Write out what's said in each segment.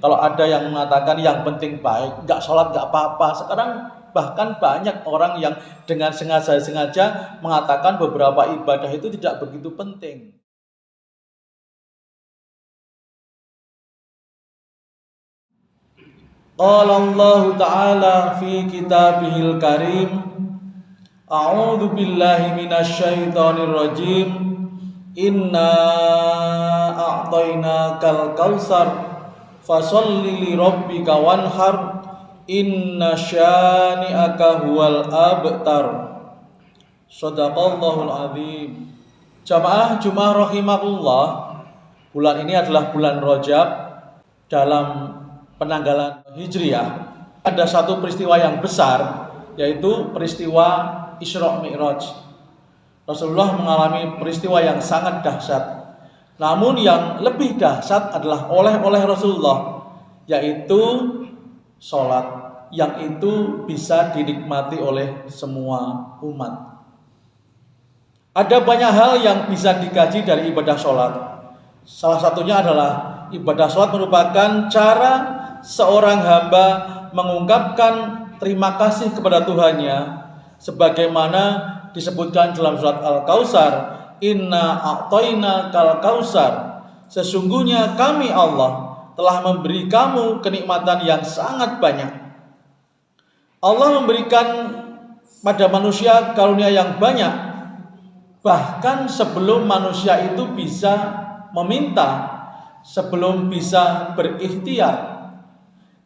Kalau ada yang mengatakan yang penting baik, nggak sholat nggak apa-apa. Sekarang bahkan banyak orang yang dengan sengaja mengatakan beberapa ibadah itu tidak begitu penting. Qala Allah Ta'ala fi kitabihil karim, a'udzu billahi minasyaitonir rajim, inna a'tainakal kautsar fasholli li rabbika wanhar, inna syani'aka huwal abtar. Shadaqallahul azim. Jamaah Jumat rahimakumullah, bulan ini adalah bulan Rajab dalam penanggalan Hijriah. Ada satu peristiwa yang besar, yaitu peristiwa Isra Mi'raj. Rasulullah mengalami peristiwa yang sangat dahsyat. Namun yang lebih dahsyat adalah oleh Rasulullah, yaitu sholat, yang itu bisa dinikmati oleh semua umat. Ada banyak hal yang bisa dikaji dari ibadah sholat. Salah satunya adalah ibadah sholat merupakan cara seorang hamba mengungkapkan terima kasih kepada Tuhannya, sebagaimana disebutkan dalam surat Al-Kautsar, inna a'tainakal kautsar, sesungguhnya kami Allah telah memberi kamu kenikmatan yang sangat banyak. Allah memberikan pada manusia karunia yang banyak, bahkan sebelum manusia itu bisa meminta, sebelum bisa berikhtiar.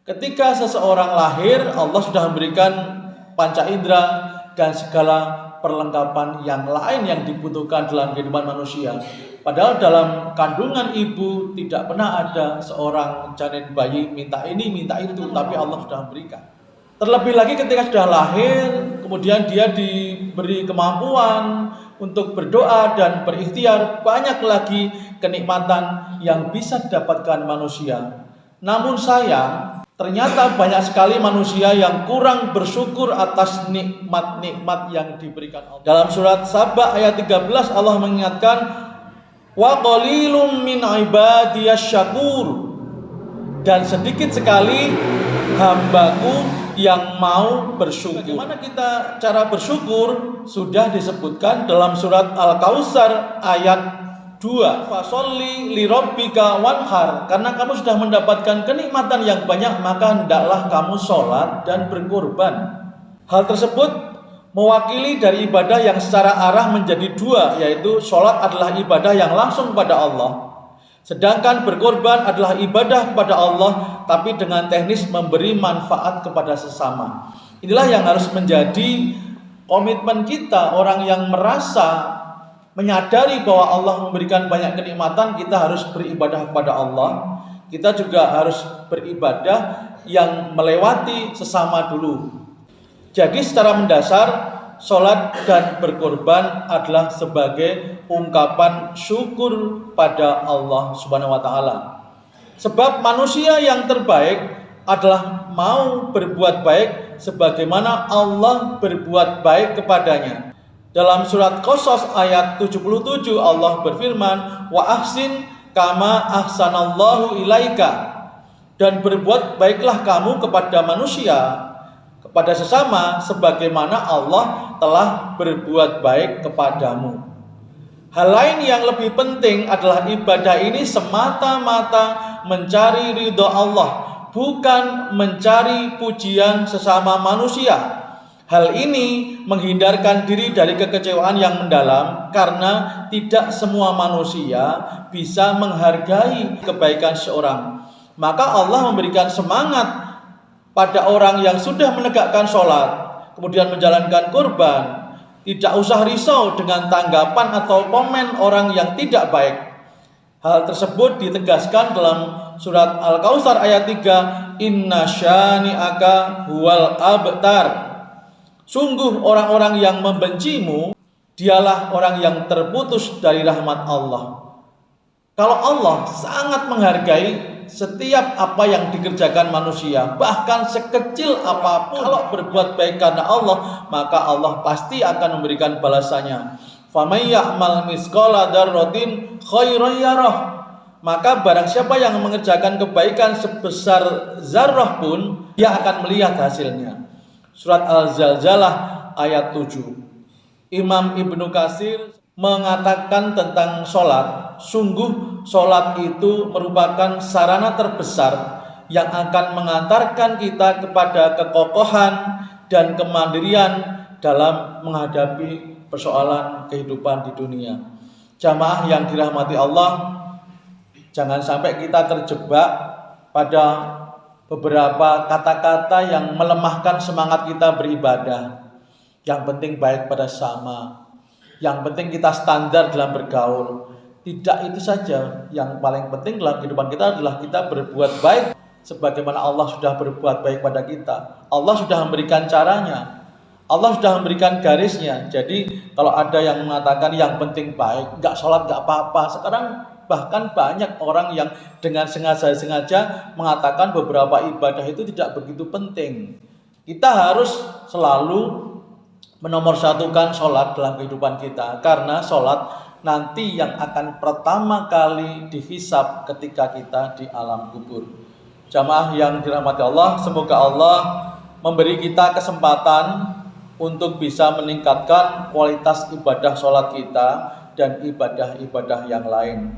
Ketika seseorang lahir, Allah sudah memberikan panca indera dan segala perlengkapan yang lain yang dibutuhkan dalam kehidupan manusia. Padahal dalam kandungan ibu tidak pernah ada seorang janin bayi minta ini, minta itu, tapi Allah sudah memberikan. Terlebih lagi ketika sudah lahir, kemudian dia diberi kemampuan untuk berdoa dan berikhtiar, banyak lagi kenikmatan yang bisa didapatkan manusia. Namun sayang, ternyata banyak sekali manusia yang kurang bersyukur atas nikmat-nikmat yang diberikan Allah. Dalam surat Saba ayat 13 Allah mengingatkan, wa qalilum min ibadiyasy syakur, dan sedikit sekali hambaku yang mau bersyukur. Bagaimana kita cara bersyukur? Sudah disebutkan dalam surat Al-Kautsar ayat 2, fasholli li rabbika wanhar, karena kamu sudah mendapatkan kenikmatan yang banyak, maka hendaklah kamu sholat dan berkorban. Hal tersebut mewakili dari ibadah yang secara arah menjadi dua, yaitu sholat adalah ibadah yang langsung kepada Allah, sedangkan berkorban adalah ibadah kepada Allah tapi dengan teknis memberi manfaat kepada sesama. Inilah yang harus menjadi komitmen kita, orang yang merasa menyadari bahwa Allah memberikan banyak kenikmatan, kita harus beribadah kepada Allah. Kita juga harus beribadah yang melewati sesama dulu. Jadi secara mendasar, sholat dan berkorban adalah sebagai ungkapan syukur pada Allah Subhanahu wa Ta'ala. Sebab manusia yang terbaik adalah mau berbuat baik sebagaimana Allah berbuat baik kepadanya. Dalam surat Qasas ayat 77 Allah berfirman, wa ahsin kama ahsanallahu ilaika, dan berbuat baiklah kamu kepada manusia, kepada sesama sebagaimana Allah telah berbuat baik kepadamu. Hal lain yang lebih penting adalah ibadah ini semata-mata mencari ridho Allah, bukan mencari pujian sesama manusia. Hal ini menghindarkan diri dari kekecewaan yang mendalam, karena tidak semua manusia bisa menghargai kebaikan seorang. Maka Allah memberikan semangat pada orang yang sudah menegakkan sholat, kemudian menjalankan kurban. Tidak usah risau dengan tanggapan atau komen orang yang tidak baik. Hal tersebut ditegaskan dalam surat Al-Kautsar ayat 3, inna syani'aka huwal abtar. Sungguh orang-orang yang membencimu, dialah orang yang terputus dari rahmat Allah. Kalau Allah sangat menghargai setiap apa yang dikerjakan manusia, bahkan sekecil apapun, kalau berbuat baik karena Allah, maka Allah pasti akan memberikan balasannya. Faman ya'mal misqala dzarratin khairan yarah, maka barang siapa yang mengerjakan kebaikan sebesar zarrah pun, dia akan melihat hasilnya. Surat Al-Zalzalah ayat 7. Imam Ibnu Katsir mengatakan tentang sholat, sungguh sholat itu merupakan sarana terbesar yang akan mengantarkan kita kepada kekokohan dan kemandirian dalam menghadapi persoalan kehidupan di dunia. Jamaah yang dirahmati Allah, jangan sampai kita terjebak pada beberapa kata-kata yang melemahkan semangat kita beribadah. Yang penting baik pada sesama, yang penting kita standar dalam bergaul. Tidak itu saja, yang paling penting dalam kehidupan kita adalah kita berbuat baik sebagaimana Allah sudah berbuat baik pada kita. Allah sudah memberikan caranya, Allah sudah memberikan garisnya. Jadi kalau ada yang mengatakan yang penting baik, gak sholat gak apa-apa. Sekarang bahkan banyak orang yang dengan sengaja mengatakan beberapa ibadah itu tidak begitu penting. Kita harus selalu menomorsatukan sholat dalam kehidupan kita, karena sholat nanti yang akan pertama kali dihisab ketika kita di alam kubur. Jamaah yang dirahmati Allah, semoga Allah memberi kita kesempatan untuk bisa meningkatkan kualitas ibadah sholat kita dan ibadah-ibadah yang lain.